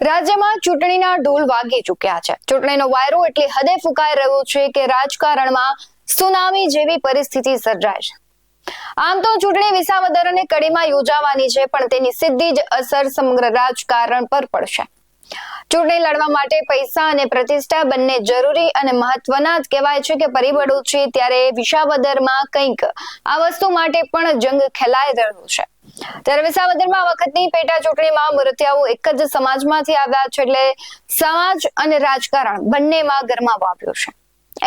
રાજ્યમાં ચૂંટણીના ઢોલ વાગી ચૂક્યા છે। ચૂંટણીનો વાયરો એટલી હદે ફૂંકાઈ રહ્યો છે કે રાજકારણમાં સુનામી જેવી પરિસ્થિતિ સર્જાય છે। આમ તો ચૂંટણી વિસાવદર અને કડીમાં યોજાવાની છે, પણ તેની સીધી જ અસર સમગ્ર રાજકારણ પર પડશે। ચૂંટણી લડવા માટે પૈસા અને પ્રતિષ્ઠા બંને જરૂરી અને મહત્વના જ કહેવાય છે કે પરિબળો છે, ત્યારે વિસાવદરમાં કંઈક આ વસ્તુ માટે પણ જંગ ખેલાઈ રહ્યો છે। ત્યારે વિસાવદરમાં વખતની પેટા ચૂંટણીમાં મૂર્તિયાઓ એક જ સમાજમાંથી આવ્યા છે, એટલે સમાજ અને રાજકારણ બંનેમાં ગરમાવો આવ્યો છે।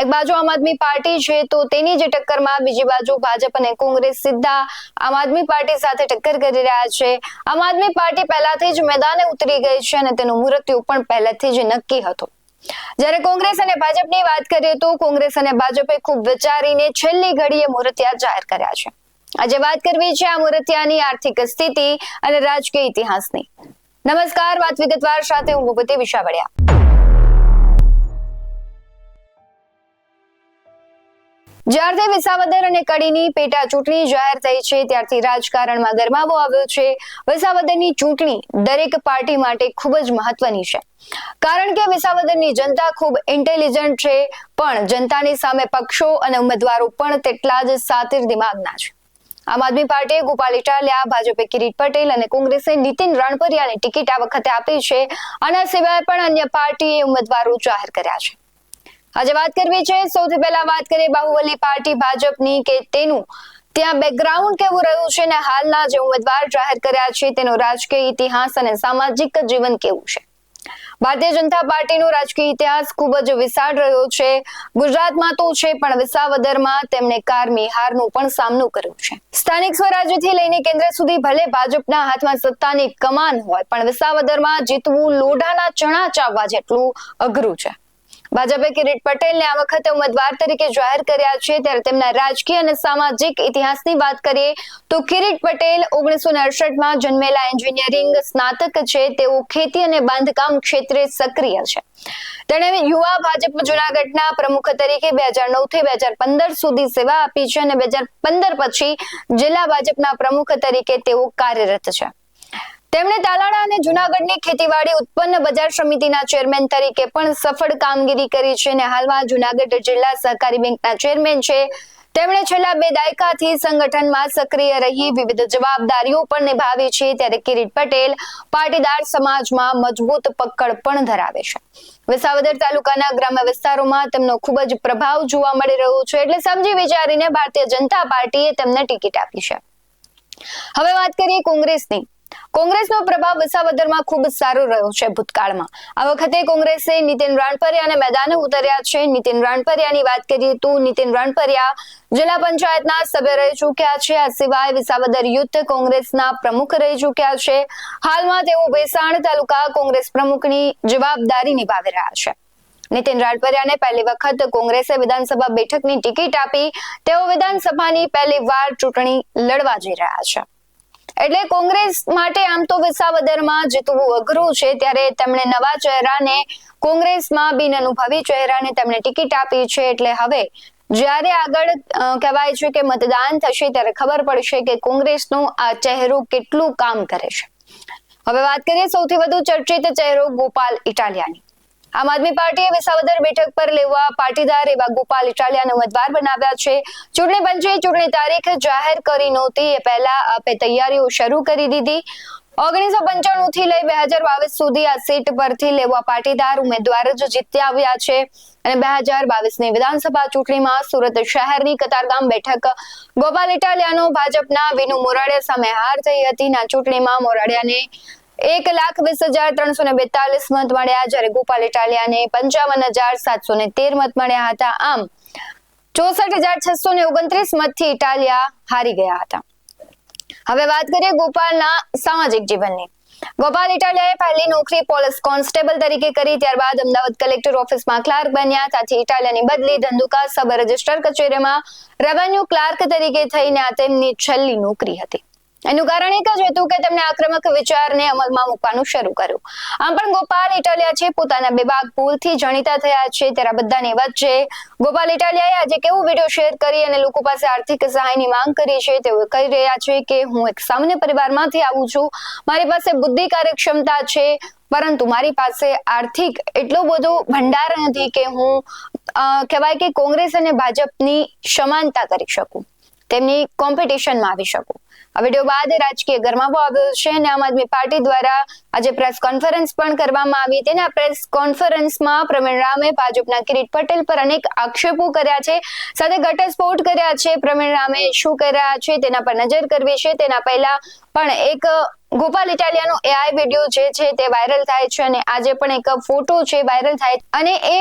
એક બાજુ આમ આદમી પાર્ટી છે, તો તેની જ ટક્કરમાં બીજી બાજુ ભાજપ અને કોંગ્રેસ સીધા આમ આદમી પાર્ટી સાથે ટક્કર કરી રહ્યા છે। આમ આદમી પાર્ટી પહેલાથી જ મેદાને ઉતરી ગઈ છે અને તેનું મૃત્યુ પણ પહેલાથી જ નક્કી હતું। જ્યારે કોંગ્રેસ અને ભાજપની વાત કરીએ તો કોંગ્રેસ અને ભાજપે ખૂબ વિચારીને છેલ્લી ઘડીએ મૂર્તિયા જાહેર કર્યા છે। આજે વાત કરવી છે આ મૂર્તિયાની આર્થિક સ્થિતિ અને રાજકીય ઇતિહાસની। નમસ્કાર, વાત વિગતવાર સાથે હું ભૂપતિ વિશાવડિયા। જ્યારથી વિસાવદર અને કડીની પેટા ચૂંટણી જાહેર થઈ છે, ત્યારથી રાજકારણમાં ગરમાવો આવ્યો છે। વિસાવદરની ચૂંટણી દરેક પાર્ટી માટે ખૂબ જ મહત્વની છે, કારણ કે વિસાવદરની જનતા ખૂબ ઇન્ટેલિજન્ટ છે, પણ જનતાની સામે પક્ષો અને ઉમેદવારો પણ તેટલા જ સાતીર દિમાગના છે। આમ આદમી પાર્ટીએ ગોપાલ ઇટાલિયા, ભાજપે કિરીટ પટેલ અને કોંગ્રેસે નીતિન રાણપરિયાને ટિકિટ આ વખતે આપી છે। આના સિવાય પણ અન્ય પાર્ટીએ ઉમેદવારો જાહેર કર્યા છે। આજે વાત કરવી છે, સૌથી પહેલા વાત કરીએ બાહુબલી પાર્ટી ભાજપની કે તેનું ત્યાં બેકગ્રાઉન્ડ કેવું રહ્યું છે અને હાલના જે ઉમેદવાર જાહેર કર્યા છે તેનો રાજકીય ઇતિહાસ અને સામાજિક જીવન કેવું છે। ભારતીય જનતા પાર્ટીનો રાજકીય ઇતિહાસ ખૂબ જ વિશાળ રહ્યો છે। ગુજરાતમાં તો છે, પણ વિસાવદરમાં તેમણે કારમી હારનો પણ સામનો કર્યો છે। સ્થાનિક સ્વરાજ્યથી લઈને કેન્દ્ર સુધી ભલે ભાજપના હાથમાં સત્તાની કમાન હોય, પણ વિસાવદરમાં જીતવું લોઢાના ચણા ચાવવા જેટલું અઘરું છે। ભાજપે કિરીટ પટેલને આ વખતે ઉમેદવાર તરીકે જાહેર કર્યા છે, ત્યારે તેમના રાજકીય અને સામાજિક ઇતિહાસની વાત કરીએ તો કિરીટ પટેલ 1968માં જન્મેલા એન્જિનિયરિંગ સ્નાતક છે। તેઓ ખેતી અને બાંધકામ ક્ષેત્રે સક્રિય છે। તેણે યુવા ભાજપ જૂનાગઢના પ્રમુખ તરીકે 2009 થી 2015 સુધી સેવા આપી છે અને 2015 પછી જિલ્લા ભાજપના પ્રમુખ તરીકે તેઓ કાર્યરત છે। તેમણે તાલાળા અને જૂનાગઢની ખેતીવાડી ઉત્પન્ન બજાર સમિતિના ચેરમેન તરીકે પણ સફળ કામગીરી કરી છે અને હાલમાં જૂનાગઢ જિલ્લા સહકારી બેંકના ચેરમેન છે। તેમણે છેલ્લા 2 દાયકાથી સંગઠનમાં સક્રિય રહી વિવિધ જવાબદારીઓ પણ નિભાવી છે। ત્યારે કિરીટ પટેલ પાટીદાર સમાજમાં મજબૂત પકડ પણ ધરાવે છે। વિસાવદર તાલુકાના ગ્રામ્ય વિસ્તારોમાં તેમનો ખૂબ જ પ્રભાવ જોવા મળી રહ્યો છે, એટલે સમજી વિચારીને ભારતીય જનતા પાર્ટીએ તેમને ટિકિટ આપી છે। હવે વાત કરીએ કોંગ્રેસની। કોંગ્રેસનો પ્રભાવ વિસાવદરમાં ખૂબ સારો રહ્યો છે ભૂતકાળમાં। આ વખતે કોંગ્રેસે નીતિન રાણપરિયાને મેદાને ઉતર્યા છે। નીતિન રાણપરિયાની વાત કરીએ તો નીતિન રાણપરિયા જિલ્લા પંચાયતના સભ્ય રહી ચૂક્યા છે। આ સિવાય વિસાવદર યુથ કોંગ્રેસના પ્રમુખ રહી ચૂક્યા છે। હાલમાં તેઓ ભેસાણ તાલુકા કોંગ્રેસ પ્રમુખની જવાબદારી નિભાવી રહ્યા છે। નીતિન રાણપરિયાને પહેલી વખત કોંગ્રેસે વિધાનસભા બેઠકની ટિકિટ આપી। તેઓ વિધાનસભાની પહેલી વાર ચૂંટણી લડવા જઈ રહ્યા છે, એટલે કોંગ્રેસ માટે આમ તો વિસાવદરમાં જીતવું અઘરું છે। ત્યારે તેમણે નવા ચહેરાને, કોંગ્રેસમાં બિનઅનુભવી ચહેરાને તેમણે ટિકિટ આપી છે, એટલે હવે જ્યારે આગળ કહેવાય છે કે મતદાન થશે ત્યારે ખબર પડશે કે કોંગ્રેસનો આ ચહેરો કેટલું કામ કરે છે। હવે વાત કરીએ સૌથી વધુ ચર્ચિત ચહેરો ગોપાલ ઇટાલિયાની। આમ આદમી પાર્ટીએ વિસાવદર બેઠક પર લેવા પાટીદાર એવા ગોપાલ ઇટાલિયાને ઉમેદવાર બનાવ્યા છે। ચૂંટણી પંચે ચૂંટણી તારીખ જાહેર કરી નહોતી એ પહેલા આપે તૈયારીઓ શરૂ કરી દીધી। 1995 થી લઈ 2022 સુધી આ સીટ પરથી લેવા પાટીદાર ઉમેદવાર જ જીત્યા આવ્યા છે અને 2022ની વિધાનસભા ચૂંટણીમાં સુરત શહેરની કતારગામ બેઠક ગોપાલ ઇટાલિયાનો ભાજપના વિનુ મોરાડિયા સામે હાર થઈ હતી। આ ચૂંટણીમાં મોરાડિયાને 1,20,342 મત મળ્યા, જ્યારે ગોપાલ ઇટાલિયાને 55,713 મત મળ્યા હતા। આમ 64,629 મતથી ઇટાલિયા હારી ગયા હતા। હવે વાત કરીએ ગોપાલના સામાજિક જીવનની। ગોપાલ ઇટાલિયાએ પહેલી નોકરી પોલીસ કોન્સ્ટેબલ તરીકે કરી, ત્યારબાદ અમદાવાદ કલેક્ટર ઓફિસમાં ક્લાર્ક બન્યા। ત્યાંથી ઇટાલિયાની બદલી ધંધુકા સબ રજિસ્ટર કચેરીમાં રેવન્યુ ક્લાર્ક તરીકે થઈને આ તેમની છેલ્લી નોકરી હતી। એનું કારણ એક જ હતું કે તેમણે આક્રમક વિચારને અમલમાં મૂકવાનું શરૂ કર્યું। આમ પણ ગોપાલ ઇટાલિયા છે પોતાના બેબાક ભૂલથી જાણીતા થયા છે। ત્યારે બધાની વચ્ચે ગોપાલ ઇટાલિયાએ આજે કેવો વિડીયો શેર કરી અને લોકો પાસે આર્થિક સહાયની માંગ કરી છે। તેઓ કહી રહ્યા છે કે હું એક સામાન્ય પરિવારમાંથી આવું છું, મારી પાસે બુદ્ધિ કાર્યક્ષમતા છે, પરંતુ મારી પાસે આર્થિક એટલો બધો ભંડાર નથી કે હું કહેવાય કે કોંગ્રેસ અને ભાજપની સમાનતા કરી શકું, તેમની કોમ્પિટિશનમાં આવી શકું. આ વિડીયો બાદ રાજકીય ગરમાવો આવ્યો છે અને આમ આદમી પાર્ટી દ્વારા આજે પ્રેસ કોન્ફરન્સ પણ કરવામાં આવી. તેના પ્રેસ કોન્ફરન્સમાં પ્રવીણ રામે ભાજપના કિરીટ પટેલ પર અનેક આક્ષેપો કર્યા છે, સાથે ઘટસ્ફોટ કર્યા છે. પ્રવીણ રામે શું કર્યા છે તેના પર નજર કરવી છે. તેના પહેલા પણ એક ગોપાલ ઇટાલિયાનો AI વિડીયો જે છે તે વાયરલ થાય છે અને આજે પણ એક ફોટો છે વાયરલ થાય અને એ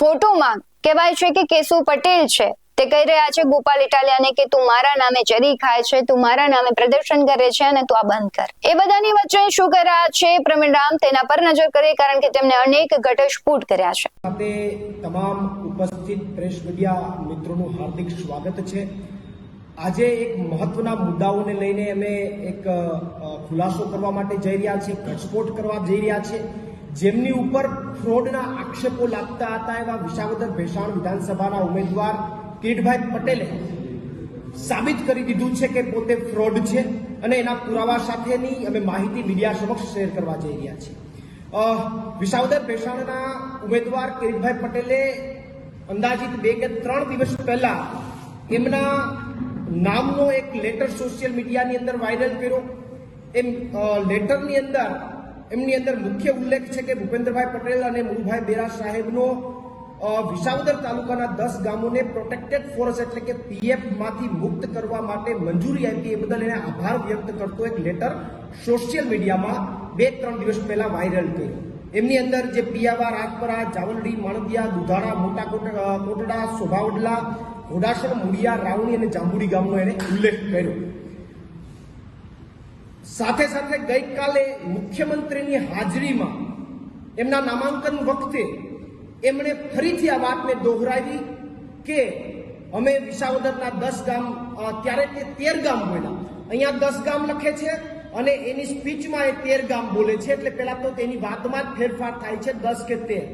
ફોટોમાં કહેવાય છે કે કેશુ પટેલ છે તે કહી રહ્યા છે ગોપાલ ઇટાલિયાને કે તું મારા નામે ચરી ખાય છે, તું મારા નામે પ્રદર્શન કરે છે અને તું આ બંધ કર. એ બધાની વચ્ચે શું કર્યા છે પ્રવીણ રામ તેના પર નજર કરીએ, કારણ કે તેમને અનેક ઘટસ્ફોટ કર્યા છે. સાથે તમામ ઉપસ્થિત પ્રેસ મીડિયા મિત્રોનું હાર્દિક સ્વાગત છે. આજે એક મહત્વના મુદ્દાઓને લઈને અમે એક ખુલાસો કરવા માટે જઈ રહ્યા છીએ, ઘટસ્ફોટ કરવા જઈ રહ્યા છીએ. જેમની ઉપર ફ્રોડના આક્ષેપો લાગતા હતા એવા વિસાવદર ભેસાણ વિધાનસભાના ઉમેદવાર કિરીટભાઈ પટેલે સાબિત કરી દીધું છે કે પોતે ફ્રોડ છે અને એના પુરાવા સાથેની અમે માહિતી મીડિયા સમક્ષ શેર કરવા જઈ રહ્યા છીએ. વિસાવદર ભેસાણના ઉમેદવાર કિરીટભાઈ પટેલે અંદાજિત 2 કે 3 દિવસ પહેલા એમના નામનો એક લેટર સોશિયલ મીડિયાની અંદર વાયરલ કર્યો. એમ લેટરની અંદર એમની અંદર મુખ્ય ઉલ્લેખ છે કે ભૂપેન્દ્રભાઈ પટેલ અને મુળુભાઈ બેરા સાહેબનો વિસાવદર તાલુકાના 10 ગામોને પ્રોટેક્ટેડ ફોરેસ્ટ એટલે કે PF માંથી મુક્ત કરવા માટે મંજૂરી આપી એ બદલ એને આભાર વ્યક્ત કરતો એક લેટર સોશિયલ મીડિયામાં 2-3 દિવસ પહેલા વાયરલ કર્યો. એમની અંદર જે પિયાવા, રાજપરા, જાવલડી, માણદિયા, દુધાળા, મોટા કોટડા, શોભાવડલા, ઘોડાસર, મુડિયા, રાવણી અને જાંબુડી ગામનો એને ઉલ્લેખ કર્યો. સાથે સાથે ગઈકાલે મુખ્યમંત્રીની હાજરીમાં એમના નામાંકન વખતે એમણે ફરીથી આ વાતને દોહરાવી કે અમે વિસાવદરના 10 ગામ, ત્યારે તે 13 ગામ બોલ્યા, અહીંયા 10 ગામ લખે છે અને એની સ્પીચમાં એ 13 ગામ બોલે છે. એટલે પેલા તો તેની વાતમાં જ ફેરફાર થાય છે 10 કે 13.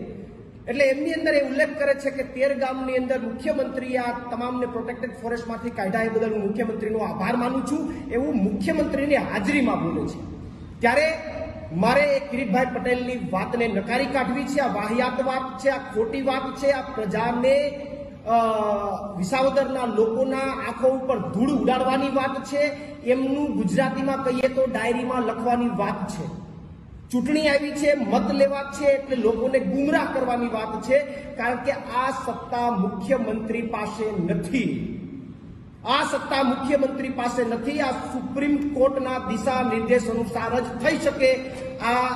એટલે એમની અંદર એ ઉલ્લેખ કરે છે કે 13 ગામની અંદર મુખ્યમંત્રીએ આ તમામને પ્રોટેક્ટેડ ફોરેસ્ટમાંથી કાઢ્યા એ બદલ હું મુખ્યમંત્રીનો આભાર માનું છું એવું મુખ્યમંત્રીની હાજરીમાં બોલે છે. ત્યારે મારે એ કિરીટભાઈ પટેલની વાતને નકારી કાઢવી છે. આ વાહિયાત વાત છે, આ ખોટી વાત છે, આ પ્રજાને વિસાવદરના લોકોના આંખો ઉપર ધૂળ ઉડાડવાની વાત છે. એમનું ગુજરાતીમાં કહીએ તો ડાયરીમાં લખવાની વાત છે. ચૂંટણી આવી છે, મત લેવા છે એટલે લોકોને ગુમરાહ કરવાની વાત છે. કારણ કે આ સત્તા મુખ્યમંત્રી પાસે નથી. આ સત્તા મુખ્યમંત્રી પાસે નથી. આ સુપ્રીમ કોર્ટના દિશા નિર્દેશ અનુસાર જ થઈ શકે. આ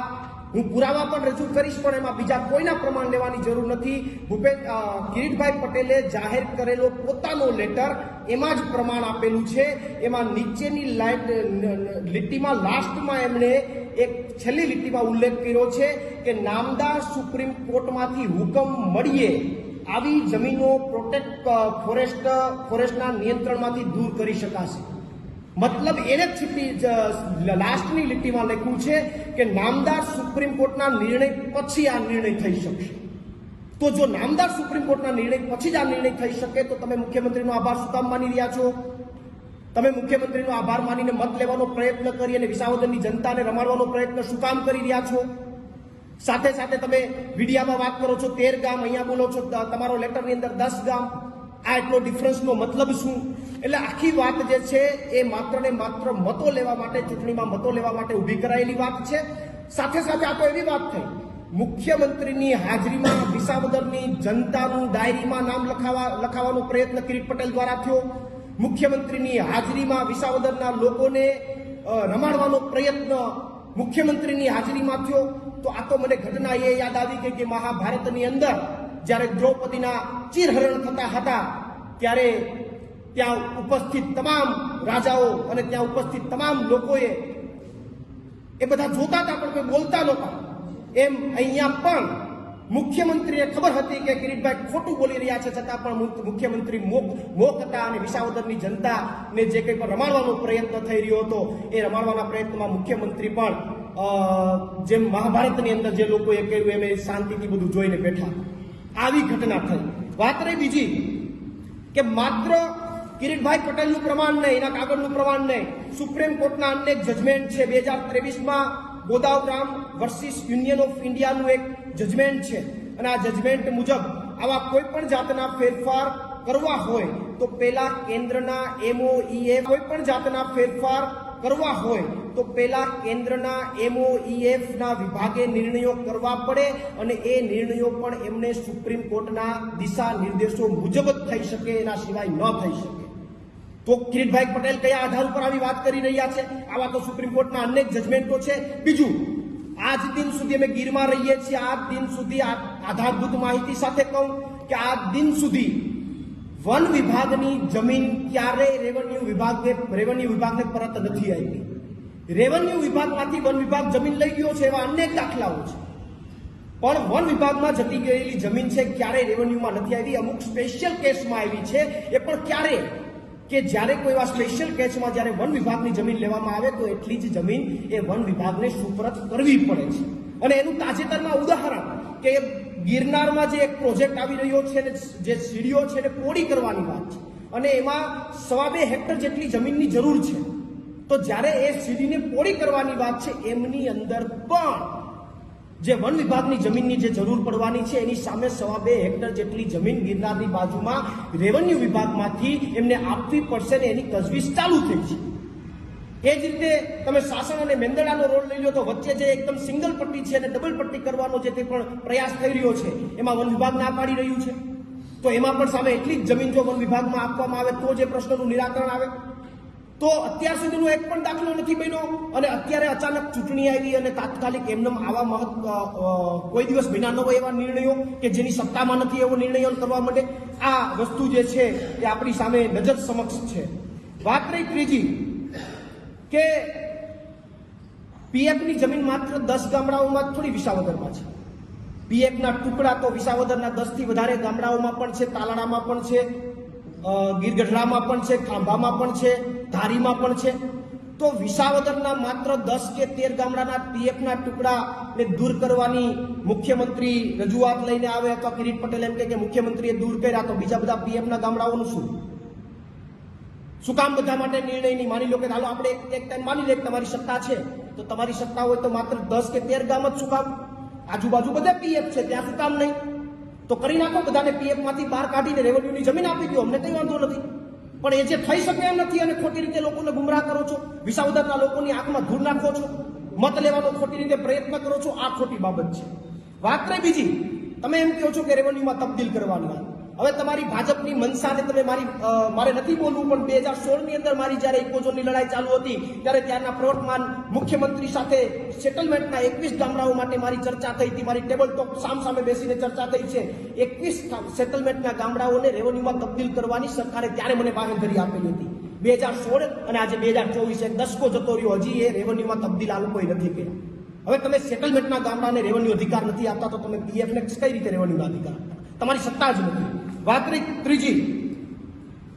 હું પુરાવા પણ રજૂ કરીશ, પણ એમાં બીજા કોઈના પ્રમાણ લેવાની જરૂર નથી. કિરીટભાઈ પટેલે જાહેર કરેલો પોતાનો લેટર એમાં જ પ્રમાણ આપેલું છે. એમાં નીચેની લીટીમાં લાસ્ટમાં એમણે એક છેલ્લી લીટીમાં ઉલ્લેખ કર્યો છે કે નામદાર સુપ્રીમ કોર્ટમાંથી હુકમ મળીએ આવી જમીનો ફોરેસ્ટના નિયંત્રણમાંથી દૂર કરી શકાશે. મતલબ એને જ લાસ્ટની લીટીમાં લખ્યું છે કે નામદાર સુપ્રીમ કોર્ટના નિર્ણય પછી આ નિર્ણય થઈ શકશે. તો જો નામદાર સુપ્રીમ કોર્ટના નિર્ણય પછી જ આ નિર્ણય થઈ શકે તો તમે મુખ્યમંત્રીનો આભાર શું કામ માની રહ્યા છો? તમે મુખ્યમંત્રીનો આભાર માનીને મત લેવાનો પ્રયત્ન કરી અને વિસાવદરની જનતાને રમાડવાનો પ્રયત્ન શું કામ કરી રહ્યા છો? સાથે સાથે તમે મીડિયામાં વાત કરો છો 13 ગામ, અહીંયા બોલો છો તમારો લેટરની અંદર 10 ગામ. આ એટલો ડિફરન્સનો મતલબ શું? એટલે આખી વાત જે છે એ માત્ર ને માત્ર મતો લેવા માટે, ચૂંટણીમાં મતો લેવા માટે ઊભી કરાયેલી વાત છે. સાથે સાથે આ તો એવી વાત થઈ મુખ્યમંત્રીની હાજરીમાં વિસાવદરની જનતાનું ડાયરીમાં નામ લખાવવાનો પ્રયત્ન કિરીટ પટેલ દ્વારા થયો. મુખ્યમંત્રીની હાજરીમાં વિસાવદરના લોકોને રમાડવાનો પ્રયત્ન મુખ્યમંત્રીની હાજરીમાં થયો. તો આ તો મને ઘટના એ યાદ આવી ગઈ કે મહાભારતની અંદર જ્યારે દ્રૌપદીના ચીરહરણ થતા હતા ત્યારે ત્યાં ઉપસ્થિત તમામ રાજાઓ અને ત્યાં ઉપસ્થિત તમામ લોકોએ એ બધા જોતા હતા પણ કોઈ બોલતા નહોતા. એમ અહીંયા પણ મુખ્યમંત્રીને ખબર હતી કે કિરીટભાઈ ખોટું બોલી રહ્યા છે, છતાં પણ મુખ્યમંત્રી મોક હતા અને વિસાવદરની જનતાને જે કંઈ પણ રમાડવાનો પ્રયત્ન થઈ રહ્યો હતો એ રમાડવાના પ્રયત્નમાં મુખ્યમંત્રી પણ જેમ મહાભારતની અંદર જે લોકોએ કર્યું એમ શાંતિથી બધું જોઈને બેઠા. આવી ઘટના થઈ. વાત રહી બીજી કે માત્ર કિરીટભાઈ પટેલનું પ્રમાણ નહીં, એના કાગળનું પ્રમાણ નહીં, સુપ્રીમ કોર્ટના અનેક જજમેન્ટ છે. 2023માં ગોદાવરામ વર્સિસ યુનિયન ઓફ ઇન્ડિયાનું એક જજમેન્ટ છે અને આ જજમેન્ટ મુજબ આવા કોઈ પણ જાતના ફેરફાર કરવા હોય તો પેલા કેન્દ્રના MOEF કોઈ પણ જાતના ફેરફાર કરવા હોય તો પેલા કેન્દ્રના MOEF ના વિભાગે નિર્ણયો કરવા પડે અને એ નિર્ણયો પણ એમને સુપ્રીમ કોર્ટના દિશા નિર્દેશો મુજબ જ થઈ શકે, એના સિવાય ન થઈ શકે. તો કિરીટભાઈ પટેલ કયા આધાર ઉપર આવી વાત કરી રહ્યા છે? આવા તો સુપ્રીમ કોર્ટના અનેક જજમેન્ટો છે. બીજું, આજ દિન સુધી અમે ગીરમાં રહીએ છીએ, આજ દિન સુધી આધારભૂત માહિતી સાથે કહું કે આજ દિન સુધી વન વિભાગની જમીન ક્યારેય રેવન્યુ વિભાગને પરત નથી આવી. રેવન્યુ વિભાગમાંથી વન વિભાગ જમીન લઈ ગયો છે એવા અનેક દાખલાઓ છે, પણ વન વિભાગમાં જતી ગયેલી જમીન છે ક્યારેય રેવન્યુમાં નથી આવી. અમુક સ્પેશિયલ કેસમાં આવી છે, એ પણ ક્યારે કે જ્યારે કોઈ એવા સ્પેશિયલ કેસમાં જ્યારે વન વિભાગની જમીન લેવામાં આવે તો એટલી જ જમીન એ વન વિભાગને સુપરત કરવી પડે છે. અને એનું તાજેતરમાં ઉદાહરણ કે ગિરનારમાં જે એક પ્રોજેક્ટ આવી રહ્યો છે ને, જે સીડીઓ છે એને પોળી કરવાની વાત છે અને એમાં 2.5 હેક્ટર જેટલી જમીનની જરૂર છે. તો જ્યારે એ સીડીને પોળી કરવાની વાત છે એમની અંદર પણ જે વન વિભાગની જમીનની જે જરૂર પડવાની છે એની સામે 2.5 હેક્ટર જેટલી જમીન ગિરનારની બાજુમાં રેવન્યુ વિભાગમાંથી એમને આપવી પડશે ને એની તજવીજ ચાલુ થઈ છે. એ જ રીતે તમે સાસણ અને મેંદરડાનો રોડ લઈ લો તો વચ્ચે જે એકદમ સિંગલ પટ્ટી છે અને ડબલ પટ્ટી કરવાનો જે તે પણ પ્રયાસ થઈ રહ્યો છે એમાં વન વિભાગ ના પાડી રહ્યું છે. તો એમાં પણ સામે એટલી જ જમીન જો વન વિભાગમાં આપવામાં આવે તો જે પ્રશ્નનું નિરાકરણ આવે. તો અત્યાર સુધીનો એક પણ દાખલો નથી બન્યો અને અત્યારે અચાનક ચૂંટણી આવી અને તાત્કાલિક એમનેમ આવા કોઈ દિવસ બન્યા ન હોય એવા નિર્ણયો કે જેની સત્તામાં નથી એવો નિર્ણયો કરવા માટે આ વસ્તુ જે છે એ આપણી સામે નજર સમક્ષ છે. વાત રહી ત્રીજી કે પીએફની જમીન માત્ર 10 ગામડાઓમાં થોડી વિસાવદરમાં છે. પીએફના ટુકડા તો વિસાવદરના 10 થી વધારે ગામડાઓમાં પણ છે, તાલાળામાં પણ છે, ગીરગઢડામાં પણ છે, ખાંભામાં પણ છે, ધારીમાં પણ છે. તો વિસાવદરના માત્ર 10 કે 13 ગામડાના પીએફના ટુકડાને દૂર કરવાની મુખ્યમંત્રી રજૂઆત લઈને આવે અથવા કિરીટ પટેલ એમ કે મુખ્યમંત્રીએ દૂર કર્યા તો બીજા બધા પીએફના ગામડાઓનું શું કામ બધા માટે નિર્ણય નહીં? માની લો કે હાલો આપણે એક ટાઈમ માની લે કે તમારી સત્તા છે તો તમારી સત્તા હોય તો માત્ર 10 કે 13 ગામ જ શું કામ? આજુબાજુ બધા પીએફ છે, ત્યાં શું કામ નહીં? તો કરી નાખો, બધાને પીએફ માંથી બહાર કાઢીને રેવન્યુની જમીન આપી દો, અમને કઈ વાંધો નથી. પણ એ જે થઈ શકે એમ નથી અને ખોટી રીતે લોકોને ગુમરાહ કરો છો, વિસાવદરના લોકોની આંખમાં ધૂળ નાખો છો, મત લેવાનો ખોટી રીતે પ્રયત્ન કરો છો, આ ખોટી બાબત છે. વાત રહી બીજી, તમે એમ કહો છો કે રેવન્યુમાં તબદીલ કરવાની વાત. હવે તમારી ભાજપની મનસાને તમે મારે નથી બોલવું પણ 2016 ની અંદર મારી જ્યારે ઇકોઝોનની લડાઈ ચાલુ હતી ત્યારે ત્યારના પ્રવર્તમાન મુખ્યમંત્રી સાથે સેટલમેન્ટના 21 ગામડાઓ માટે મારી ચર્ચા થઈ હતી. મારી ટેબલ ટોપ સામે બેસીને ચર્ચા થઈ છે. 21 સેટલમેન્ટના ગામડાઓને રેવન્યુમાં તબદીલ કરવાની સરકારે ત્યારે મને બાંહેધરી આપેલી હતી 2016 અને આજે 2024 એક દશકો જતો રહ્યો, હજી એ રેવન્યુમાં તબદીલ આ લોકોએ નથી કર્યા. હવે તમે સેટલમેન્ટના ગામડાને રેવન્યુ અધિકાર નથી આપતા તો તમે પીએફને કઈ રીતે રેવન્યુના અધિકાર આપતા? તમારી સત્તા જ નથી. વાત રહી ત્રીજી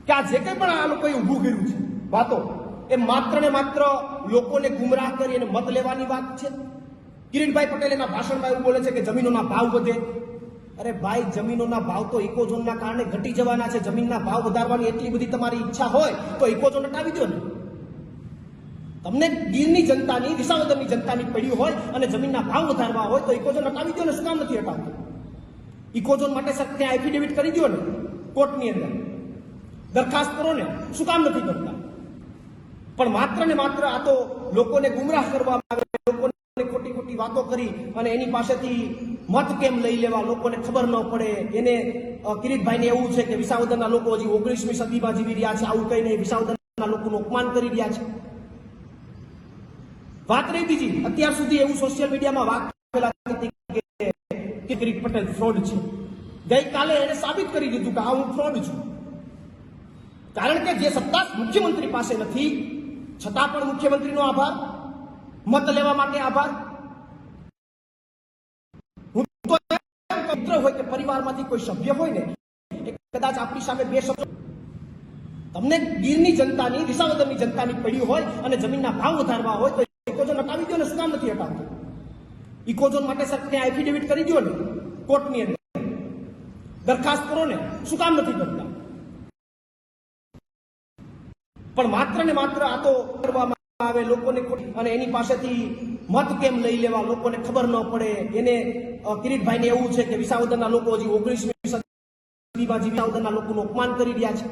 કે આ જે કંઈ પણ આ લોકોએ ઊભું કર્યું છે વાતો, એ માત્ર ને માત્ર લોકોને ગુમરાહ કરી અને મત લેવાની વાત છે. કિરીટભાઈ પટેલ એના ભાષણમાં એવું બોલે છે કે જમીનોના ભાવ વધે. અરે ભાઈ, જમીનોના ભાવ તો ઇકોઝોનના કારણે ઘટી જવાના છે. જમીનના ભાવ વધારવાની એટલી બધી તમારી ઈચ્છા હોય તો ઇકોઝોન હટાવી દો ને. તમને ગીરની જનતાની, વિસાવદરની જનતાની પડી હોય અને જમીનના ભાવ વધારવા હોય તો ઇકોઝોન હટાવી દો ને. શું કામ નથી હટાવતું? ઇકોઝોન માટે ત્યાં એફિડેવિટ કરી દો ને, કોર્ટની અંદર દરખાસ્ત કરો ને. શું કામ નથી કરતા? પણ માત્ર ને માત્ર આ તો લોકોને ગુમરાહ કરવામાં આવે, લોકોને ખોટી વાતો કરી અને એની પાસેથી મત કેમ લઈ લેવા, લોકોને ખબર ન પડે. એને કિરીટભાઈને એવું છે કે વિસાવદરના લોકો હજી 19મી સદીમાં જીવી રહ્યા છે, આવું કઈ નહીં, વિસાવદરના લોકોનું અપમાન કરી રહ્યા છે. વાત રહી બીજી, અત્યાર સુધી એવું સોશિયલ મીડિયામાં વાત કે કિરીટ પટેલ ફ્રોડ છે. ગઈકાલે એને સાબિત કરી દીધું કે હું ફ્રોડ છું. કારણ કે જે સત્તા મુખ્યમંત્રી પાસે નથી છતાં પણ મુખ્યમંત્રીનો આભાર, મત લેવા માટે આભાર. હું તો મિત્ર હોય કે પરિવારમાંથી કોઈ સભ્ય હોય ને એ કદાચ આપણી સામે બે શબ્દો, તમને ગીરની જનતાની, વિસાવદરની જનતાની પડી હોય અને જમીનના ભાવ વધારવા હોય તો ઇકોઝોન હટાવી દો ને. શું કામ નથી હટાવતું? ઇકોઝોન માટે ત્યાં એફિડેવિટ કરી દો ને, કોર્ટની અંદર દરખાસ્ત કરો ને. શું કામ નથી કરતા? પણ માત્ર ને માત્ર આ તો કરવામાં આવે લોકોને અને એની પાસેથી મત કેમ લઈ લેવા, લોકોને ખબર ન પડે. એને કિરીટભાઈને એવું છે કે વિસાવદરના લોકો હજી 19મી સદીમાં વિસાવદરના લોકોનું અપમાન કરી રહ્યા છે.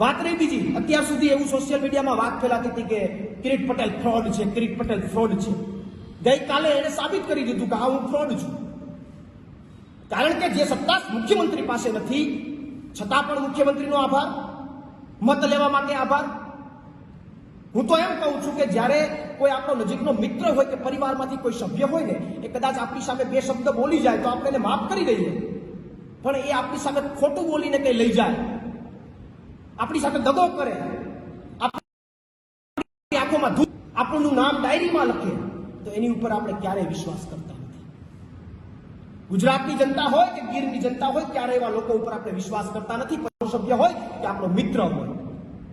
વાત રહી બીજી, અત્યાર સુધી એવું સોશિયલ મીડિયામાં વાત ફેલાતી હતી કે કિરીટ પટેલ ફ્રોડ છે, કિરીટ પટેલ ફ્રોડ છે. ગઈકાલે એને સાબિત કરી દીધું કે હા, હું ફ્રોડ છું. કારણ કે જે સત્તા મુખ્યમંત્રી પાસે નથી, છતાં પણ મુખ્યમંત્રીનો આભાર, મત લેવા માટે આભાર. હું તો એમ કહું છું કે જ્યારે કોઈ આપણો નજીકનો મિત્ર હોય કે પરિવારમાંથી કોઈ સભ્ય હોય ને, એ કદાચ આપણી સામે બે શબ્દ બોલી જાય તો આપણે એને માફ કરી દઈએ, પણ એ આપણી સામે ખોટું બોલીને કઈ લઈ જાય, આપણી સાથે દગો કરે, આપણી આંખોમાં ધૂળ, આપણું નામ ડાયરીમાં લખે, તો એની ઉપર આપણે ક્યારેય વિશ્વાસ કરતા નથી. ગુજરાતની જનતા હોય કે ગીરની જનતા હોય, ત્યારે એવા લોકો ઉપર આપણે વિશ્વાસ કરતા નથી, પણ સભ્ય હોય કે આપણો મિત્ર હોય.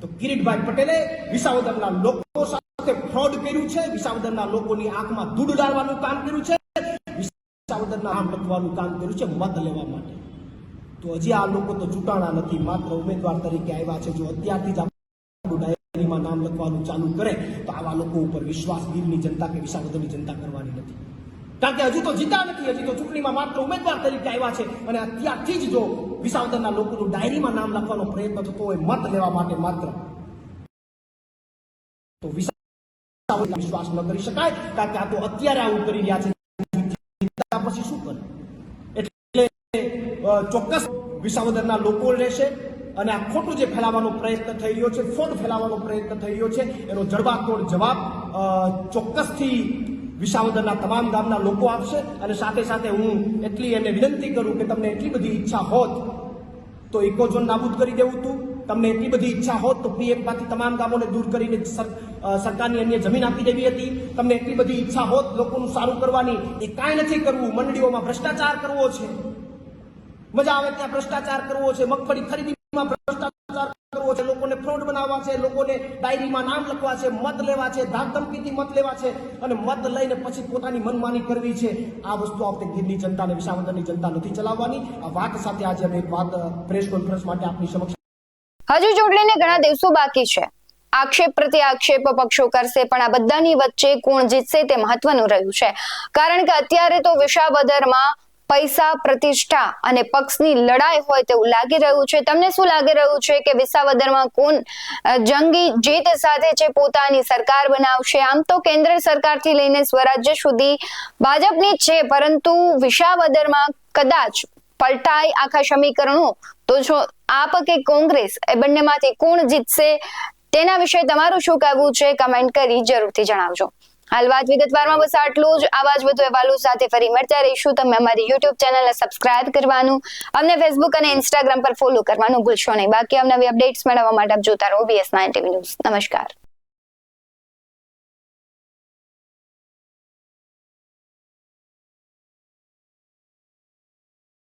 તો કિરીટભાઈ પટેલે વિસાવદરના લોકો સાથે ફ્રોડ કર્યું છે, વિસાવદરના લોકોની આંખમાં ધૂળ ડાળવાનું કામ કર્યું છે, વિસાવદરના નામ લખવાનું કામ કર્યું છે મત લેવા માટે. તો હજી આ લોકો તો ચૂંટાણા નથી, માત્ર ઉમેદવાર તરીકે આવ્યા છે. જો અત્યારથી જ ડાયરીમાં નામ લખવાનું ચાલુ કરે તો આવા લોકો ઉપર વિશ્વાસ ગીરની જનતા કે વિસાવદરની જનતા કરવાની નથી. કારણ કે હજુ તો જીતા નથી, હજી તો ચૂંટણીમાં માત્ર ઉમેદવાર તરીકે આવ્યા છે. અને અત્યારથી જ જો વિસાવદરના લોકોનું ડાયરીમાં નામ લખવાનો પ્રયત્ન થતો હોય મત લેવા માટે માત્ર, તો વિસાવદર વિશ્વાસ ન કરી શકાય. કારણ કે આ તો અત્યારે આવું કરી રહ્યા છે, પછી શું કરે? એટલે ચોક્કસ વિસાવદરના લોકો રહેશે. અને આ ખોટું જે ફેલાવવાનો પ્રયત્ન થઈ રહ્યો છે, ફ્રોડ ફેલાવવાનો પ્રયત્ન થઈ રહ્યો છે, એનો જડબાતોડ જવાબ ચોક્કસથી વિસાવદરના તમામ ગામના લોકો આપશે. અને સાથે સાથે હું એટલી એને વિનંતી કરું કે તમને એટલી બધી ઈચ્છા હોત તો ઇકોઝોન નાબૂદ કરી દેવું હતું, તમને એટલી બધી ઈચ્છા હોત તો પીએફમાંથી તમામ ગામોને દૂર કરીને સરકારની અન્ય જમીન આપી દેવી હતી, તમને એટલી બધી ઈચ્છા હોત લોકોનું સારું કરવાની, એ કાંઈ નથી કરવું. મંડળીઓમાં ભ્રષ્ટાચાર કરવો છે, મજા આવે ત્યાં ભ્રષ્ટાચાર કરવો છે, મગફળી ખરીદીમાં ભ્રષ્ટાચાર કરવો છે, લોકોને ફ્રોડ બનાવવા છે, લોકોને ડાયરીમાં નામ લખવા છે, મત લેવા છે, ધાકધમકીથી મત લેવા છે, અને મત લઈને પછી પોતાની મનમાની કરવી છે. આ વસ્તુ આપણે ગીરની જનતા અને વિસાવદરની જનતા નથી ચલાવવાની. આ વાત સાથે આજે અમે એક વાત પ્રેસ કોન્ફરન્સ માટે આપની સમક્ષ. હજુ ચૂંટણીને ઘણા દિવસો બાકી છે. આક્ષેપ પ્રતિ આક્ષેપ પક્ષો કરશે, પણ આ બધાની વચ્ચે કોણ જીતશે તે મહત્વનું રહ્યું છે. કારણ કે અત્યારે તો વિસાવદરમાં પૈસા, પ્રતિષ્ઠા અને પક્ષની લડાઈ હોય તેવું લાગી રહ્યું છે. તમને શું લાગી રહ્યું છે કે વિસાવદરમાં કોણ જંગી જીત સાથે છે, પોતાની સરકાર બનાવશે? આમ તો કેન્દ્ર સરકારથી લઈને સ્વરાજ્ય સુધી ભાજપની જ છે, પરંતુ વિસાવદરમાં કદાચ પલટાય આખા સમીકરણો તો જો આપ કે કોંગ્રેસ એ બંનેમાંથી કોણ જીતશે તેના વિશે તમારું શું કહેવું છે, કમેન્ટ કરી જરૂરથી જણાવજો. હાલ વાત વિગતવારમાં બસ આટલું જ. આવા જ વધુ અહેવાલો સાથે ફરી મળતા રહીશું. તમે અમારી યુટ્યુબ ચેનલને સબસ્ક્રાઇબ કરવાનું, અમને ફેસબુક અને ઇન્સ્ટાગ્રામ પર ફોલો કરવાનું ભૂલશો નહીં. બાકી અવનવી અપડેટ્સ મેળવવા માટે આપ જોતા રહો BS9 TV ન્યૂઝ. નમસ્કાર.